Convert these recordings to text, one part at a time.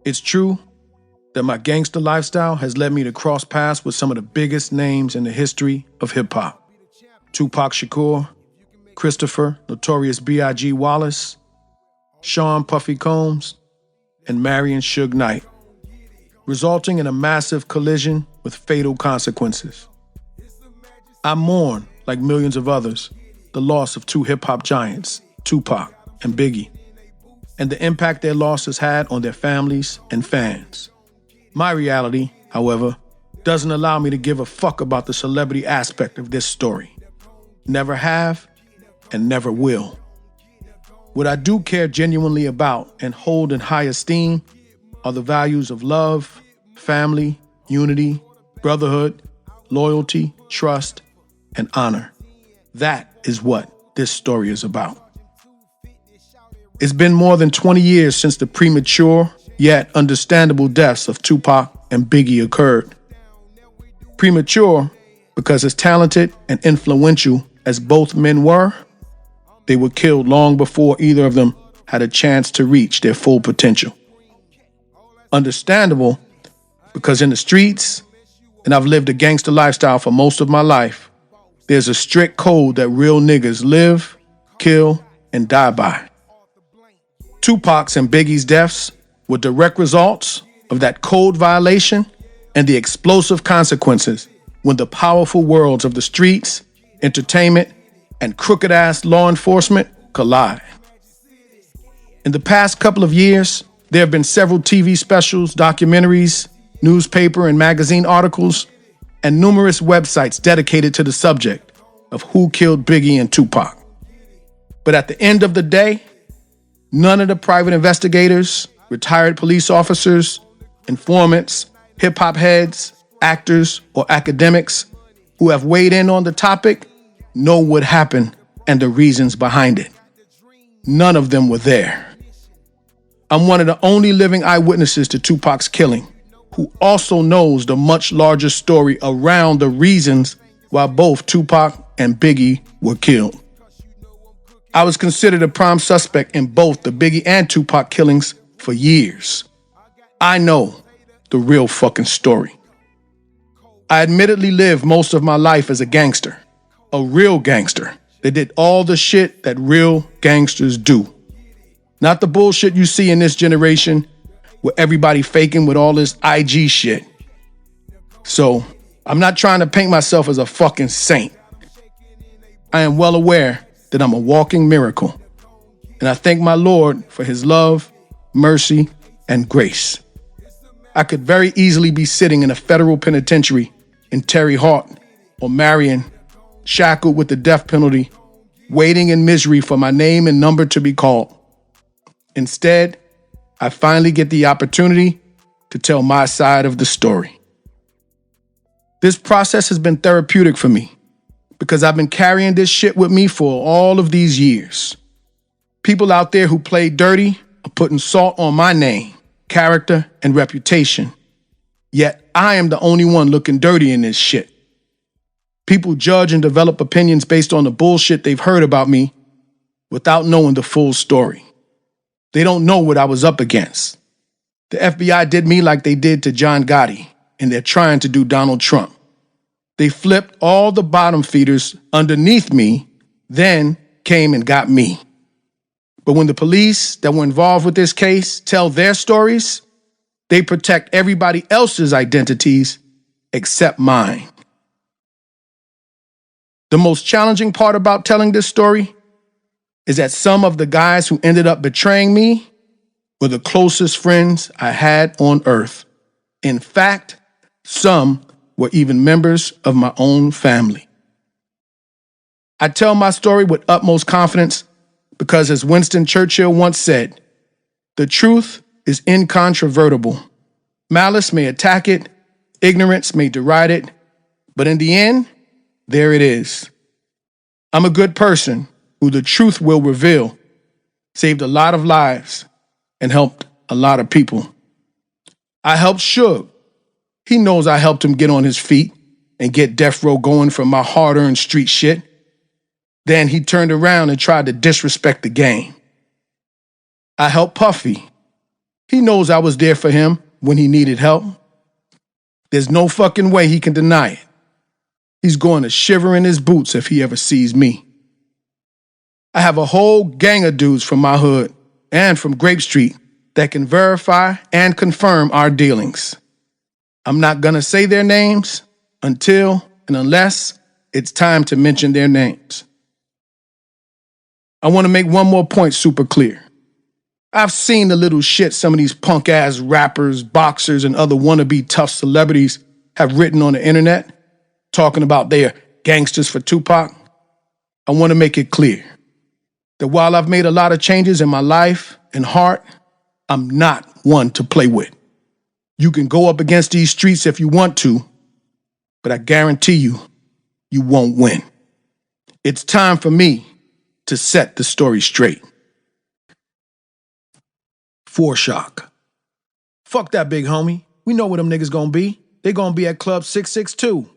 It's true that my gangster lifestyle has led me to cross paths with some of the biggest names in the history of hip-hop. Tupac Shakur, Christopher, Notorious B.I.G. Wallace, Sean Puffy Combs, and Marion Suge Knight, resulting in a massive collision with fatal consequences. I mourn, like millions of others, the loss of two hip-hop giants, Tupac and Biggie, and the impact their losses had on their families and fans. My reality, however, doesn't allow me to give a fuck about the celebrity aspect of this story. Never have and never will. What I do care genuinely about and hold in high esteem are the values of love, family, unity, brotherhood, loyalty, trust, and honor. That is what this story is about. It's been more than 20 years since the premature, yet understandable deaths of Tupac and Biggie occurred. Premature because as talented and influential as both men were, they were killed long before either of them had a chance to reach their full potential. Understandable because in the streets, and I've lived a gangster lifestyle for most of my life, there's a strict code that real niggas live, kill, and die by. Tupac's and Biggie's deaths were direct results of that code violation and the explosive consequences when the powerful worlds of the streets, entertainment, and crooked-ass law enforcement collide. In the past couple of years, there have been several TV specials, documentaries, newspaper and magazine articles, and numerous websites dedicated to the subject of who killed Biggie and Tupac. But at the end of the day, none of the private investigators, retired police officers, informants, hip-hop heads, actors, or academics who have weighed in on the topic know what happened and the reasons behind it. None of them were there. I'm one of the only living eyewitnesses to Tupac's killing, who also knows the much larger story around the reasons why both Tupac and Biggie were killed. I was considered a prime suspect in both the Biggie and Tupac killings for years. I know the real fucking story. I admittedly lived most of my life as a gangster, a real gangster that did all the shit that real gangsters do. Not the bullshit you see in this generation where everybody faking with all this IG shit. So, I'm not trying to paint myself as a fucking saint. I am well aware that I'm a walking miracle, and I thank my Lord for his love, mercy, and grace. I could very easily be sitting in a federal penitentiary in Terre Haute or Marion, shackled with the death penalty, waiting in misery for my name and number to be called. Instead, I finally get the opportunity to tell my side of the story. This process has been therapeutic for me because I've been carrying this shit with me for all of these years. People out there who play dirty are putting salt on my name, character, and reputation. Yet I am the only one looking dirty in this shit. People judge and develop opinions based on the bullshit they've heard about me without knowing the full story. They don't know what I was up against. The FBI did me like they did to John Gotti, and they're trying to do Donald Trump. They flipped all the bottom feeders underneath me, then came and got me. But when the police that were involved with this case tell their stories, they protect everybody else's identities except mine. The most challenging part about telling this story is that some of the guys who ended up betraying me were the closest friends I had on earth. In fact, some were even members of my own family. I tell my story with utmost confidence because, as Winston Churchill once said, the truth is incontrovertible. Malice may attack it, ignorance may deride it, but in the end, there it is. I'm a good person who the truth will reveal, saved a lot of lives, and helped a lot of people. I helped Suge. He knows I helped him get on his feet and get Death Row going from my hard-earned street shit. Then he turned around and tried to disrespect the game. I helped Puffy. He knows I was there for him when he needed help. There's no fucking way he can deny it. He's going to shiver in his boots if he ever sees me. I have a whole gang of dudes from my hood and from Grape Street that can verify and confirm our dealings. I'm not gonna say their names until and unless it's time to mention their names. I want to make one more point super clear. I've seen the little shit some of these punk-ass rappers, boxers, and other wannabe tough celebrities have written on the internet, talking about their gangsters for Tupac. I want to make it clear that while I've made a lot of changes in my life and heart, I'm not one to play with. You can go up against these streets if you want to, but I guarantee you, you won't win. It's time for me to set the story straight. Foreshock. Fuck that big homie. We know where them niggas gonna be. They gonna be at Club 662.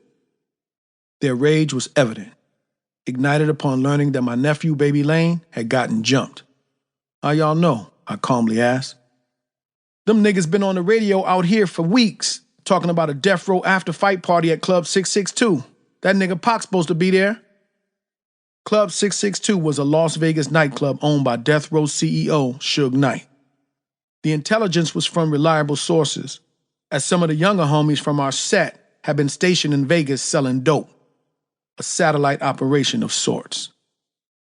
Their rage was evident, ignited upon learning that my nephew, Baby Lane, had gotten jumped. How y'all know? I calmly asked. Them niggas been on the radio out here for weeks, talking about a death row after fight party at Club 662. That nigga Pac's supposed to be there. Club 662 was a Las Vegas nightclub owned by Death Row CEO Suge Knight. The intelligence was from reliable sources, as some of the younger homies from our set had been stationed in Vegas selling dope, a satellite operation of sorts.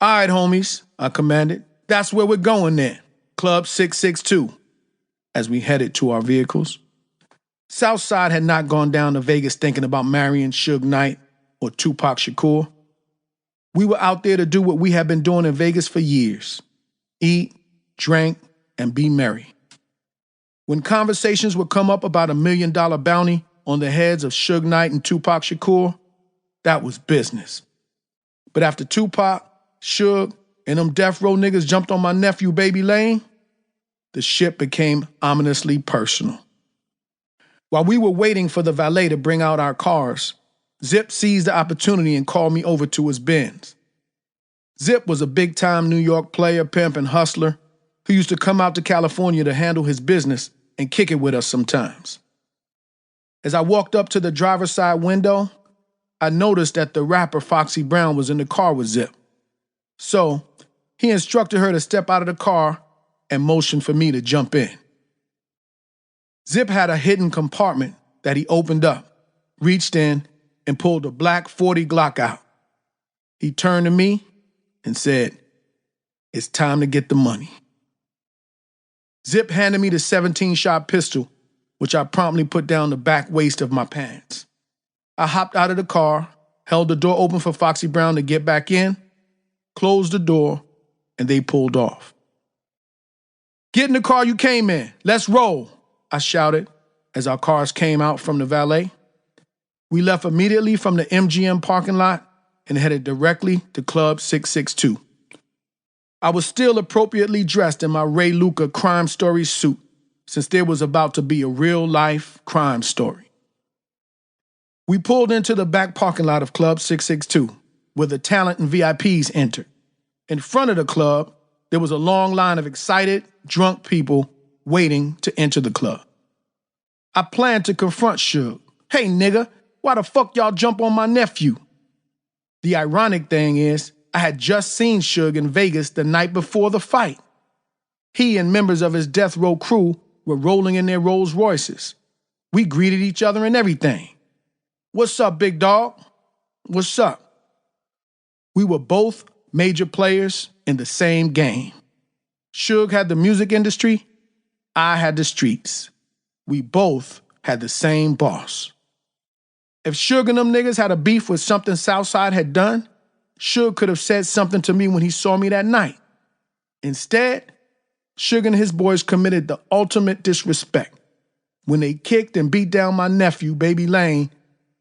All right, homies, I commanded. That's where we're going then. Club 662. As we headed to our vehicles. Southside had not gone down to Vegas thinking about marrying Suge Knight or Tupac Shakur. We were out there to do what we had been doing in Vegas for years. Eat, drink, and be merry. When conversations would come up about $1 million bounty on the heads of Suge Knight and Tupac Shakur, that was business. But after Tupac, Suge, and them death row niggas jumped on my nephew, Baby Lane, the shit became ominously personal. While we were waiting for the valet to bring out our cars, Zip seized the opportunity and called me over to his Benz. Zip was a big-time New York player, pimp, and hustler who used to come out to California to handle his business and kick it with us sometimes. As I walked up to the driver's side window, I noticed that the rapper Foxy Brown was in the car with Zip. So he instructed her to step out of the car and motioned for me to jump in. Zip had a hidden compartment that he opened up, reached in, and pulled a black .40 Glock out. He turned to me and said, "It's time to get the money." Zip handed me the 17-shot pistol, which I promptly put down the back waist of my pants. I hopped out of the car, held the door open for Foxy Brown to get back in, closed the door, and they pulled off. "Get in the car you came in. Let's roll," I shouted as our cars came out from the valet. We left immediately from the MGM parking lot and headed directly to Club 662. I was still appropriately dressed in my Ray Luca crime story suit, since there was about to be a real-life crime story. We pulled into the back parking lot of Club 662, where the talent and VIPs entered. In front of the club, there was a long line of excited, drunk people waiting to enter the club. I planned to confront Suge. "Hey, nigga, why the fuck y'all jump on my nephew?" The ironic thing is, I had just seen Suge in Vegas the night before the fight. He and members of his death row crew were rolling in their Rolls Royces. We greeted each other and everything. "What's up, big dog? What's up?" We were both major players in the same game. Suge had the music industry, I had the streets. We both had the same boss. If Suge and them niggas had a beef with something Southside had done, Suge could have said something to me when he saw me that night. Instead, Suge and his boys committed the ultimate disrespect when they kicked and beat down my nephew, Baby Lane,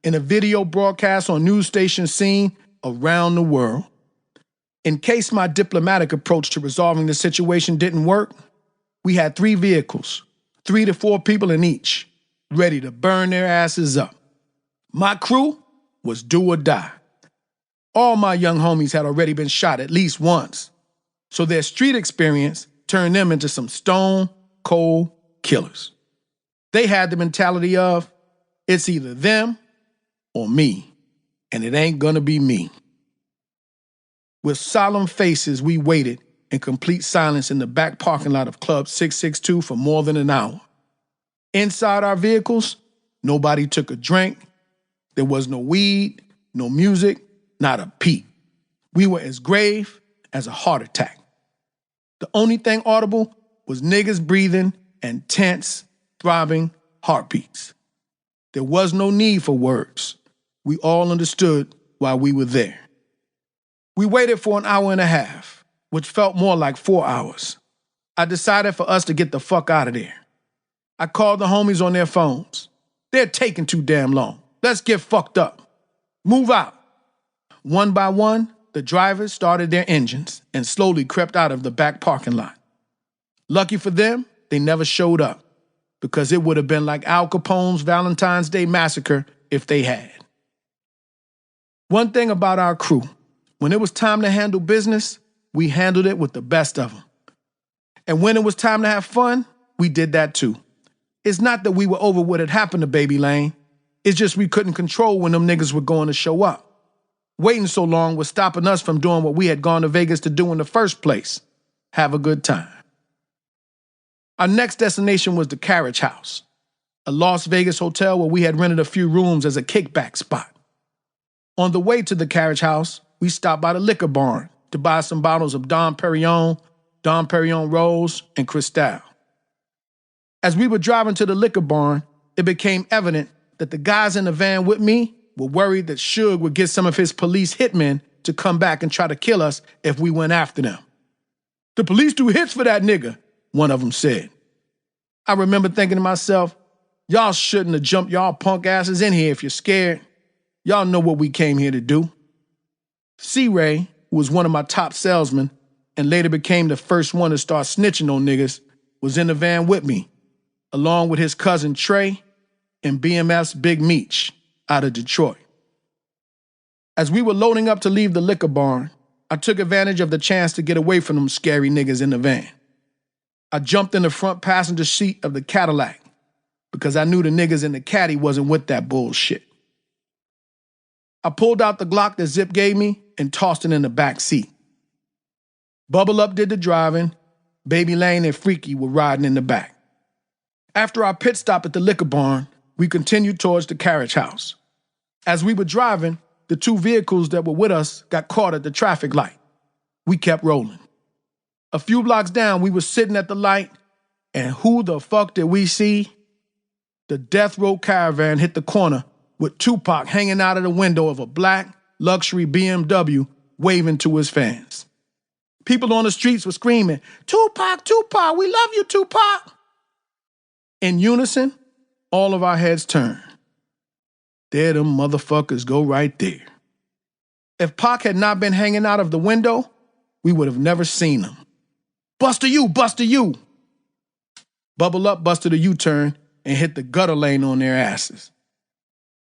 in a video broadcast on news stations seen around the world. In case my diplomatic approach to resolving the situation didn't work, we had 3 vehicles, 3 to 4 people in each, ready to burn their asses up. My crew was do or die. All my young homies had already been shot at least once, so their street experience turned them into some stone cold killers. They had the mentality of, it's either them or me, and it ain't gonna be me. With solemn faces, we waited in complete silence in the back parking lot of Club 662 for more than an hour. Inside our vehicles, nobody took a drink. There was no weed, no music, not a peep. We were as grave as a heart attack. The only thing audible was niggas breathing and tense, throbbing heartbeats. There was no need for words. We all understood why we were there. We waited for an hour and a half, which felt more like 4 hours. I decided for us to get the fuck out of there. I called the homies on their phones. They're taking too damn long. Let's get fucked up. Move out. One by one, the drivers started their engines and slowly crept out of the back parking lot. Lucky for them, they never showed up, because it would have been like Al Capone's Valentine's Day massacre if they had. One thing about our crew, when it was time to handle business, we handled it with the best of them. And when it was time to have fun, we did that too. It's not that we were over what had happened to Baby Lane. It's just we couldn't control when them niggas were going to show up. Waiting so long was stopping us from doing what we had gone to Vegas to do in the first place. Have a good time. Our next destination was the Carriage House, a Las Vegas hotel where we had rented a few rooms as a kickback spot. On the way to the Carriage House, we stopped by the liquor barn to buy some bottles of Dom Perignon Rose, and Cristal. As we were driving to the liquor barn, it became evident that the guys in the van with me were worried that SUGE would get some of his police hitmen to come back and try to kill us if we went after them. "The police do hits for that nigga," one of them said. I remember thinking to myself, y'all shouldn't have jumped y'all punk asses in here if you're scared. Y'all know what we came here to do. C-Ray, who was one of my top salesmen and later became the first one to start snitching on niggas, was in the van with me, along with his cousin Trey and BMF's Big Meech out of Detroit. As we were loading up to leave the liquor barn, I took advantage of the chance to get away from them scary niggas in the van. I jumped in the front passenger seat of the Cadillac because I knew the niggas in the caddy wasn't with that bullshit. I pulled out the Glock that Zip gave me and tossed it in the back seat. Bubble Up did the driving. Baby Lane and Freaky were riding in the back. After our pit stop at the liquor barn, we continued towards the Carriage House. As we were driving, the two vehicles that were with us got caught at the traffic light. We kept rolling. A few blocks down, we were sitting at the light, and who the fuck did we see? The Death Row Caravan hit the corner with TUPAC hanging out of the window of a black luxury BMW waving to his fans. People on the streets were screaming, "Tupac, Tupac, we love you, Tupac." In unison, all of our heads turned. There them motherfuckers go right there. If Pac had not been hanging out of the window, we would have never seen him. "Buster you, Buster you!" Bubble Up busted a U-turn and hit the gutter lane on their asses.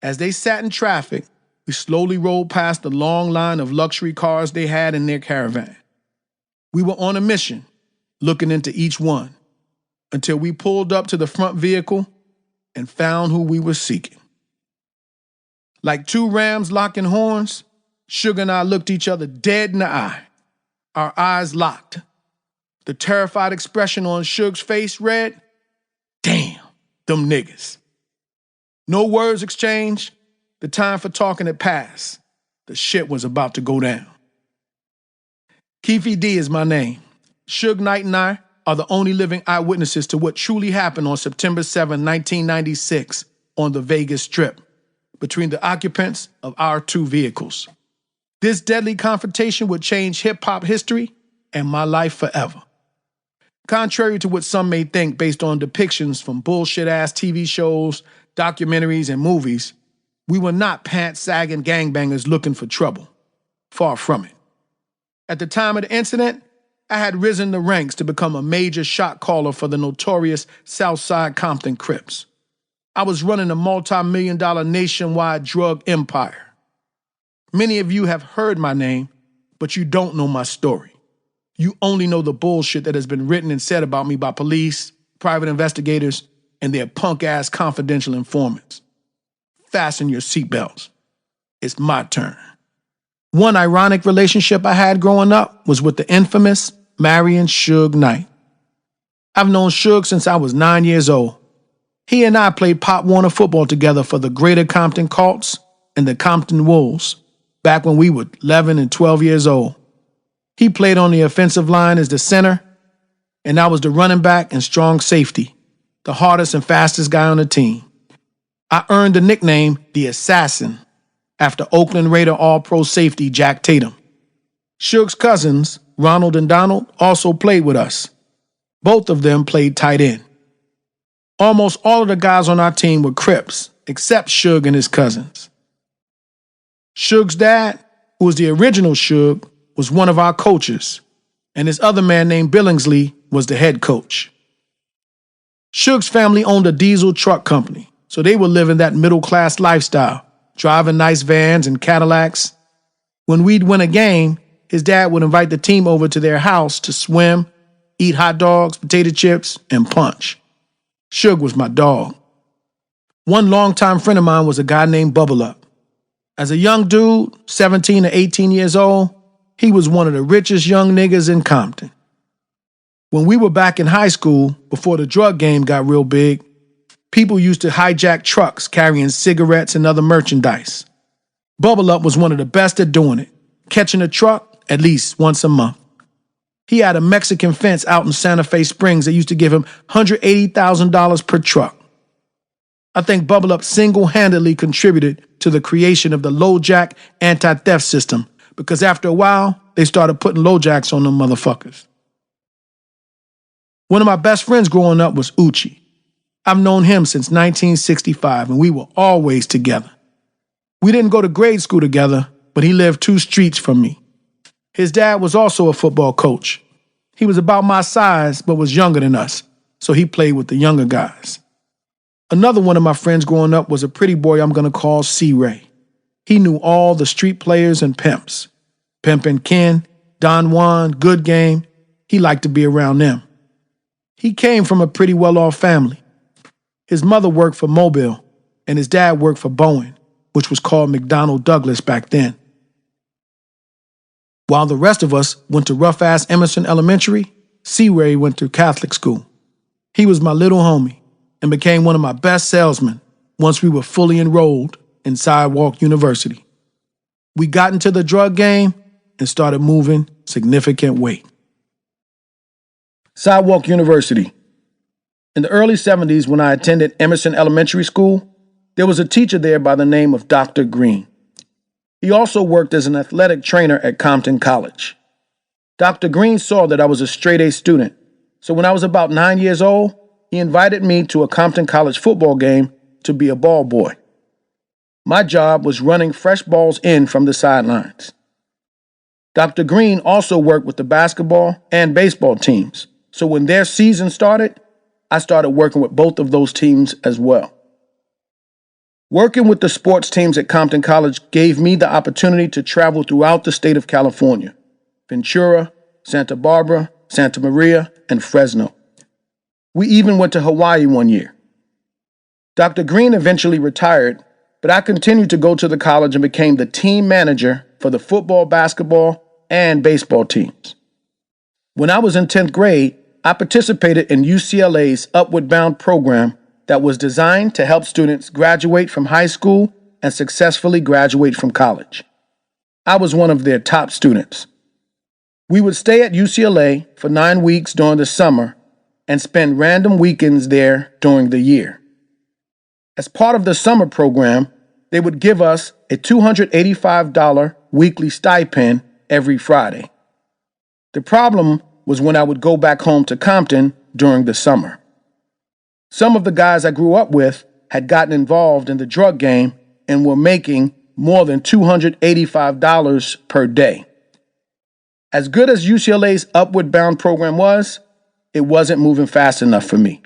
As they sat in traffic, we slowly rolled past the long line of luxury cars they had in their caravan. We were on a mission, looking into each one, until we pulled up to the front vehicle and found who we were seeking. Like two rams locking horns, Suge and I looked each other dead in the eye, our eyes locked. The terrified expression on Suge's face read, "Damn, them niggas." No words exchanged. The time for talking had passed. The shit was about to go down. KEEFE is my name. Sugeknight and I are the only living eyewitnesses to what truly happened on September 7, 1996, on the Vegas Strip, between the occupants of our two vehicles. This deadly confrontation would change hip-hop history and my life forever. Contrary to what some may think based on depictions from bullshit-ass TV shows, documentaries, and movies, we were not pants-sagging gangbangers looking for trouble. Far from it. At the time of the incident, I had risen the ranks to become a major shot caller for the notorious Southside Compton Crips. I was running a multi-million-dollar nationwide drug empire. Many of you have heard my name, but you don't know my story. You only know the bullshit that has been written and said about me by police, private investigators, and their punk-ass confidential informants. Fasten your seatbelts. It's my turn. One ironic relationship I had growing up was with the infamous Marion Suge Knight. I've known Suge since I was 9 years old. He and I played Pop Warner football together for the Greater Compton Colts and the Compton Wolves back when we were 11 and 12 years old. He played on the offensive line as the center, and I was the running back and strong safety, the hardest and fastest guy on the team. I earned the nickname The Assassin after Oakland Raider All-Pro safety Jack Tatum. Suge's cousins, Ronald and Donald, also played with us. Both of them played tight end. Almost all of the guys on our team were Crips, except Suge and his cousins. Suge's dad, who was the original Suge, was one of our coaches, and his other man named Billingsley was the head coach. Suge's family owned a diesel truck company, so they were living that middle-class lifestyle, driving nice vans and Cadillacs. When we'd win a game, his dad would invite the team over to their house to swim, eat hot dogs, potato chips, and punch. Suge was my dog. One longtime friend of mine was a guy named Bubble Up. As a young dude, 17 or 18 years old, he was one of the richest young niggas in Compton. When we were back in high school, before the drug game got real big, people used to hijack trucks carrying cigarettes and other merchandise. Bubble Up was one of the best at doing it, catching a truck at least once a month. He had a Mexican fence out in Santa Fe Springs that used to give him $180,000 per truck. I think Bubble Up single-handedly contributed to the creation of the LoJack anti-theft system, because after a while, they started putting LoJacks on them motherfuckers. One of my best friends growing up was Uchi. I've known him since 1965, and we were always together. We didn't go to grade school together, but he lived 2 streets from me. His dad was also a football coach. He was about my size, but was younger than us, so he played with the younger guys. Another one of my friends growing up was a pretty boy I'm going to call C-Ray. He knew all the street players and pimps. Pimpin' Ken, Don Juan, Good Game. He liked to be around them. He came from a pretty well-off family. His mother worked for Mobile, and his dad worked for Boeing, which was called McDonnell Douglas back then. While the rest of us went to rough-ass Emerson Elementary, C-Ray went to Catholic school. He was my little homie and became one of my best salesmen once we were fully enrolled in Sidewalk University. We got into the drug game and started moving significant weight. Sidewalk University. In the early 70s, when I attended Emerson Elementary School, there was a teacher there by the name of Dr. Green. He also worked as an athletic trainer at Compton College. Dr. Green saw that I was a straight-A student, so when I was about 9 years old, he invited me to a Compton College football game to be a ball boy. My job was running fresh balls in from the sidelines. Dr. Green also worked with the basketball and baseball teams, so when their season started, I started working with both of those teams as well. Working with the sports teams at Compton College gave me the opportunity to travel throughout the state of California: Ventura, Santa Barbara, Santa Maria, and Fresno. We even went to Hawaii one year. Dr. Green eventually retired, but I continued to go to the college and became the team manager for the football, basketball, and baseball teams. When I was in 10th grade, I participated in UCLA's Upward Bound program that was designed to help students graduate from high school and successfully graduate from college. I was one of their top students. We would stay at UCLA for 9 weeks during the summer and spend random weekends there during the year. As part of the summer program, they would give us a $285 weekly stipend every Friday. The problem was when I would go back home to Compton during the summer. Some of the guys I grew up with had gotten involved in the drug game and were making more than $285 per day. As good as UCLA's Upward Bound program was, it wasn't moving fast enough for me.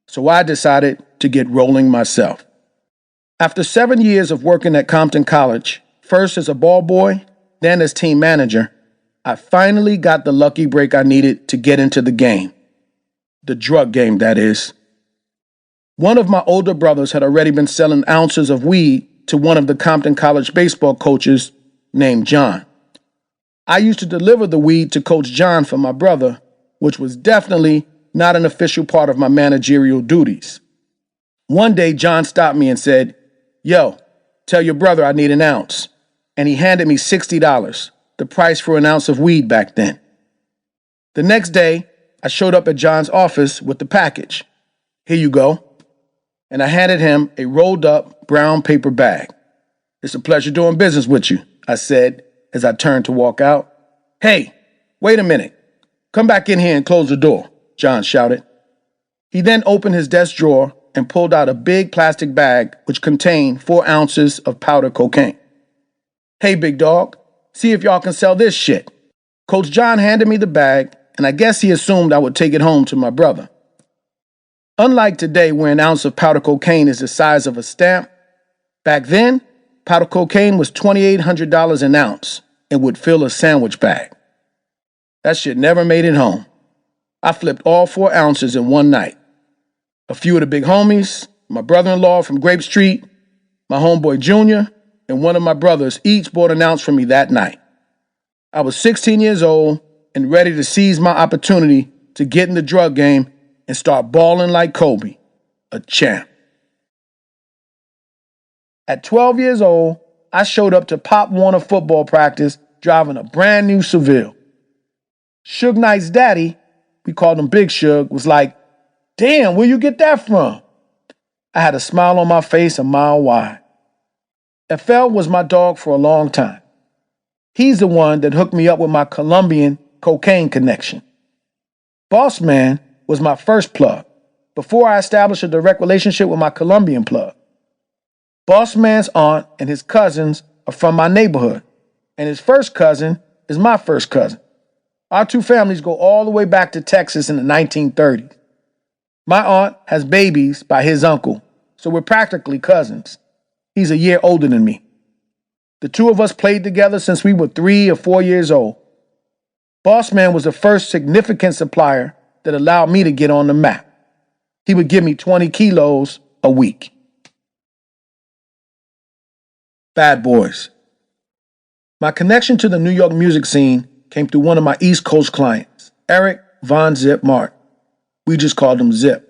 So I decided to get rolling myself. After 7 years of working at Compton College, first as a ball boy, then as team manager, I finally got the lucky break I needed to get into the game. The drug game, that is. One of my older brothers had already been selling ounces of weed to one of the Compton College baseball coaches named John. I used to deliver the weed to Coach John for my brother, which was definitely not an official part of my managerial duties. One day, John stopped me and said, "Yo, tell your brother I need an ounce." And he handed me $60, the price for an ounce of weed back then. The next day, I showed up at John's office with the package. "Here you go." And I handed him a rolled up brown paper bag. "It's a pleasure doing business with you," I said as I turned to walk out. "Hey, wait a minute. Come back in here and close the door," John shouted. He then opened his desk drawer and pulled out a big plastic bag which contained 4 ounces of powder cocaine. "Hey, big dog, see if y'all can sell this shit." Coach John handed me the bag, and I guess he assumed I would take it home to my brother. Unlike today, where an ounce of powder cocaine is the size of a stamp, back then, powder cocaine was $2,800 an ounce and would fill a sandwich bag. That shit never made it home. I flipped all 4 ounces in one night. A few of the big homies, my brother-in-law from Grape Street, my homeboy Junior, and one of my brothers each bought an ounce from me that night. I was 16 years old and ready to seize my opportunity to get in the drug game and start balling like Kobe, a champ. At 12 years old, I showed up to Pop Warner football practice driving a brand new Seville. Sugeknight's daddy, we called him Big Sug, was like, "Damn, where you get that from?" I had a smile on my face a mile wide. FL was my dog for a long time. He's the one that hooked me up with my Colombian cocaine connection. Boss Man was my first plug, before I established a direct relationship with my Colombian plug. Boss Man's aunt and his cousins are from my neighborhood, and his first cousin is my first cousin. Our two families go all the way back to Texas in the 1930s. My aunt has babies by his uncle, so we're practically cousins. He's a year older than me. The two of us played together since we were 3 or 4 years old. Boss Man was the first significant supplier that allowed me to get on the map. He would give me 20 kilos a week. Bad Boys. My connection to the New York music scene came through one of my East Coast clients, Eric Von Zip Martin. We just called him Zip.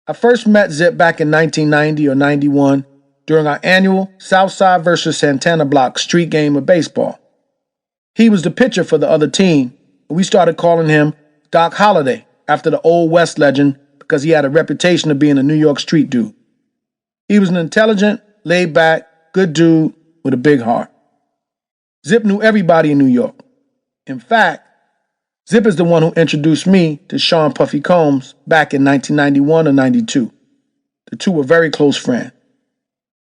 I first met Zip back in 1990 or 91 during our annual Southside versus Santana Block street game of baseball. He was the pitcher for the other team, and we started calling him Doc Holliday after the Old West legend because he had a reputation of being a New York street dude. He was an intelligent, laid-back, good dude with a big heart. Zip knew everybody in New York. In fact, Zip is the one who introduced me to Sean Puffy Combs back in 1991 or 92. The two were very close friends.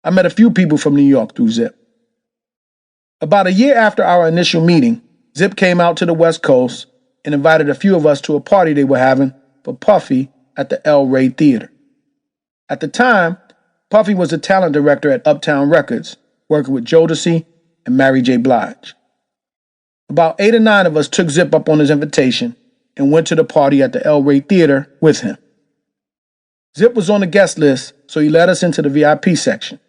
I met a few people from New York through Zip. About a year after our initial meeting, Zip came out to the West Coast and invited a few of us to a party they were having for Puffy at the El Rey Theater. At the time, Puffy was the talent director at Uptown Records, working with Jodeci and Mary J. Blige. About 8 or 9 of us took Zip up on his invitation and went to the party at the El Rey Theater with him. Zip was on the guest list, so he led us into the VIP section.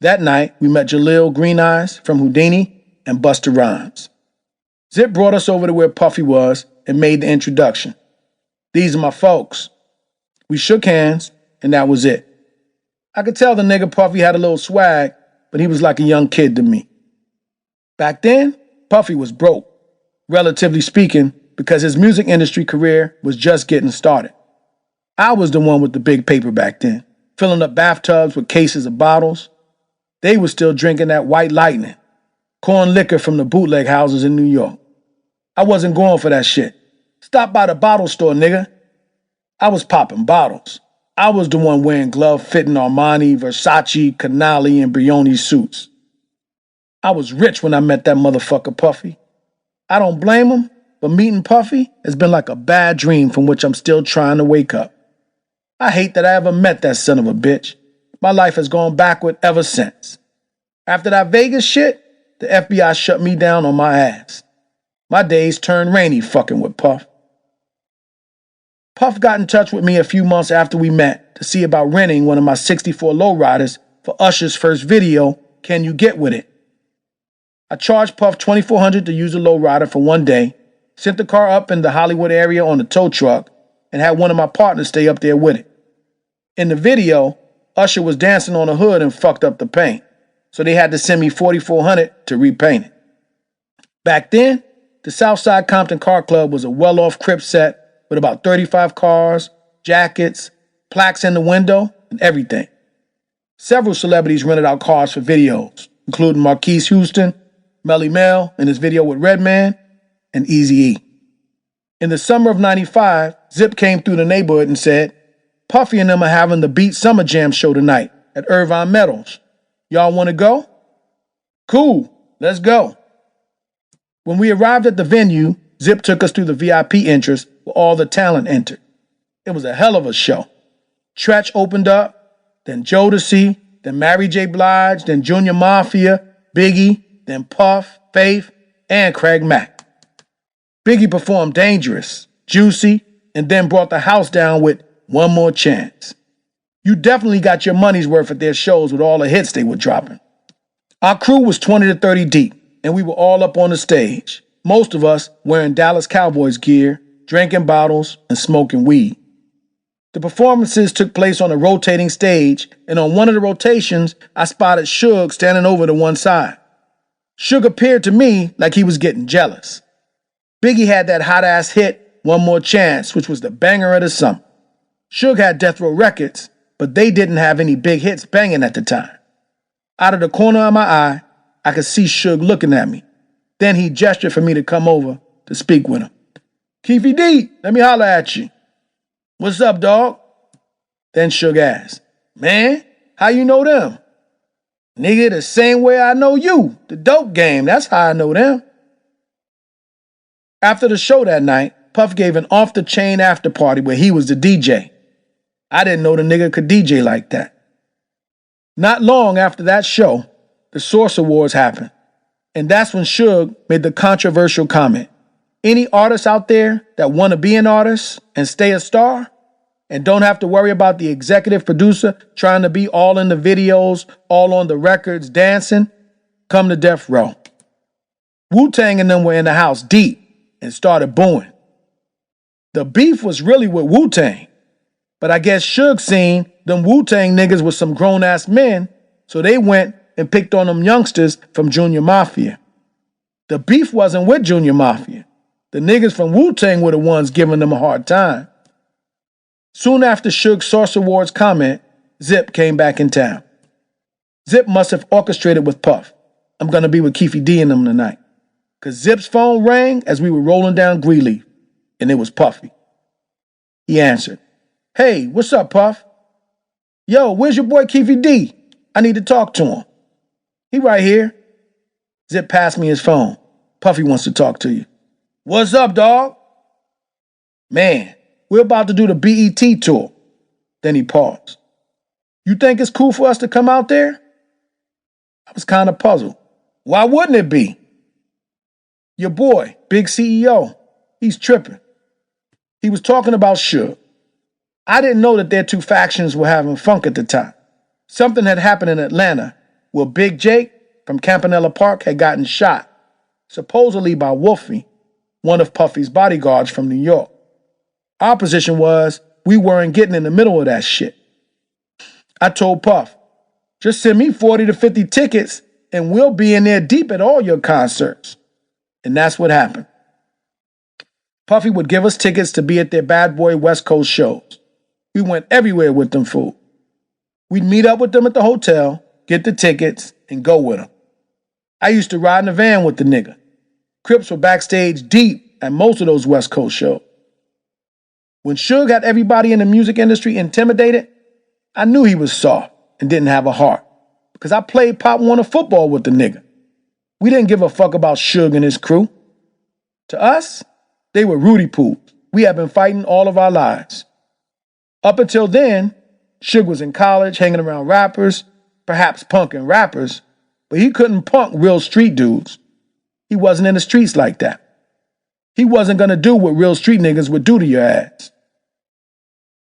That night, we met Jaleel Green Eyes from Houdini and Busta Rhymes. Zip brought us over to where Puffy was and made the introduction. "These are my folks." We shook hands, and that was it. I could tell the nigga Puffy had a little swag, but he was like a young kid to me. Back then, Puffy was broke, relatively speaking, because his music industry career was just getting started. I was the one with the big paper back then, filling up bathtubs with cases of bottles. They were still drinking that White Lightning, corn liquor from the bootleg houses in New York. I wasn't going for that shit. Stop by the bottle store, nigga. I was popping bottles. I was the one wearing glove-fitting Armani, Versace, Canali, and Brioni suits. I was rich when I met that motherfucker Puffy. I don't blame him, but meeting Puffy has been like a bad dream from which I'm still trying to wake up. I hate that I ever met that son of a bitch. My life has gone backward ever since. After that Vegas shit, the FBI shut me down on my ass. My days turned rainy fucking with Puff. Puff got in touch with me a few months after we met to see about renting one of my 64 lowriders for Usher's first video, Can You Get With It? I charged Puff $2,400 to use the lowrider for one day, sent the car up in the Hollywood area on the tow truck, and had one of my partners stay up there with it. In the video, Usher was dancing on the hood and fucked up the paint, so they had to send me $4,400 to repaint it. Back then, the Southside Compton Car Club was a well-off crib set with about 35 cars, jackets, plaques in the window, and everything. Several celebrities rented out cars for videos, including Marquise Houston, Melly Mel in his video with Redman, and Eazy-E. In the summer of '95, Zip came through the neighborhood and said, Puffy and them are having the Beat Summer Jam show tonight at Irvine Meadows. Y'all want to go? Cool, let's go. When we arrived at the venue, Zip took us through the VIP entrance where all the talent entered. It was a hell of a show. Tretch opened up, then Jodeci, then Mary J. Blige, then Junior Mafia, Biggie, then Puff, Faith, and Craig Mack. Biggie performed Dangerous, Juicy, and then brought the house down with One More Chance. You definitely got your money's worth at their shows with all the hits they were dropping. Our crew was 20 to 30 deep, and we were all up on the stage, most of us wearing Dallas Cowboys gear, drinking bottles, and smoking weed. The performances took place on a rotating stage, and on one of the rotations, I spotted Suge standing over to one side. Suge appeared to me like he was getting jealous. Biggie had that hot-ass hit, One More Chance, which was the banger of the summer. Suge had Death Row Records, but they didn't have any big hits banging at the time. Out of the corner of my eye, I could see Suge looking at me. Then he gestured for me to come over to speak with him. KEEFE, let me holler at you. What's up, dog? Then Suge asked, man, how you know them? Nigga, the same way I know you. The dope game, that's how I know them. After the show that night, Puff gave an off-the-chain after party where he was the DJ. I didn't know the nigga could DJ like that. Not long after that show, the Source Awards happened. And that's when Suge made the controversial comment. Any artists out there that want to be an artist and stay a star and don't have to worry about the executive producer trying to be all in the videos, all on the records, dancing, come to Death Row. Wu-Tang and them were in the house deep and started booing. The beef was really with Wu-Tang, but I guess Suge seen them Wu-Tang niggas with some grown-ass men, so they went and picked on them youngsters from Junior Mafia. The beef wasn't with Junior Mafia. The niggas from Wu-Tang were the ones giving them a hard time. Soon after Suge's Source Awards comment, Zip came back in town. Zip must have orchestrated with Puff. I'm gonna be with KEEFE and them tonight. Cause Zip's phone rang as we were rolling down Greenleaf, and it was Puffy. He answered, hey, what's up, Puff? Yo, where's your boy KEEFE? I need to talk to him. He right here. Zip passed me his phone. Puffy wants to talk to you. What's up, dog? Man, we're about to do the BET tour. Then he paused. You think it's cool for us to come out there? I was kind of puzzled. Why wouldn't it be? Your boy, big CEO, he's tripping. He was talking about Suge. I didn't know that their two factions were having funk at the time. Something had happened in Atlanta where Big Jake from Campanella Park had gotten shot, supposedly by Wolfie, one of Puffy's bodyguards from New York. Our position was we weren't getting in the middle of that shit. I told Puff, just send me 40 to 50 tickets and we'll be in there deep at all your concerts. And that's what happened. Puffy would give us tickets to be at their Bad Boy West Coast shows. We went everywhere with them fool. We'd meet up with them at the hotel, get the tickets, and go with them. I used to ride in a van with the nigga. Crips were backstage deep at most of those West Coast shows. When Suge had everybody in the music industry intimidated, I knew he was soft and didn't have a heart because I played Pop Warner football with the nigga. We didn't give a fuck about Suge and his crew. To us, they were Rudy Pools. We had been fighting all of our lives. Up until then, Suge was in college hanging around rappers, perhaps punking rappers, but he couldn't punk real street dudes. He wasn't in the streets like that. He wasn't gonna do what real street niggas would do to your ass.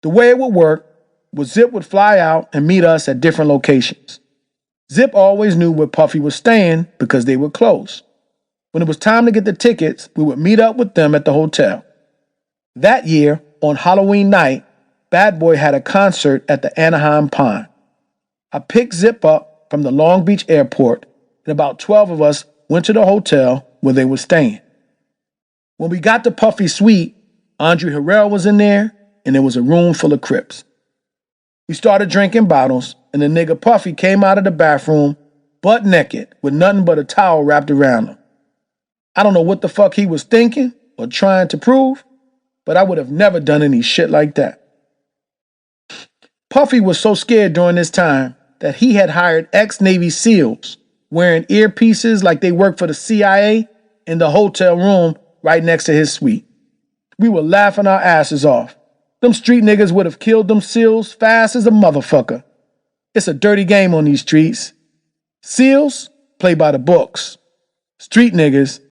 The way it would work was Zip would fly out and meet us at different locations. Zip always knew where Puffy was staying because they were close. When it was time to get the tickets, we would meet up with them at the hotel. That year, on Halloween night, Bad Boy had a concert at the Anaheim Pond. I picked Zip up from the Long Beach airport, and about 12 of us went to the hotel where they were staying. When we got to Puffy's suite, Andre Harrell was in there, and there was a room full of Crips. We started drinking bottles, and the nigga Puffy came out of the bathroom butt naked with nothing but a towel wrapped around him. I don't know what the fuck he was thinking or trying to prove, but I would have never done any shit like that. Puffy was so scared during this time that he had hired ex-Navy SEALs wearing earpieces like they worked for the CIA in the hotel room right next to his suite. We were laughing our asses off. Them street niggas would have killed them SEALs fast as a motherfucker. It's a dirty game on these streets. SEALs play by the books. Street niggas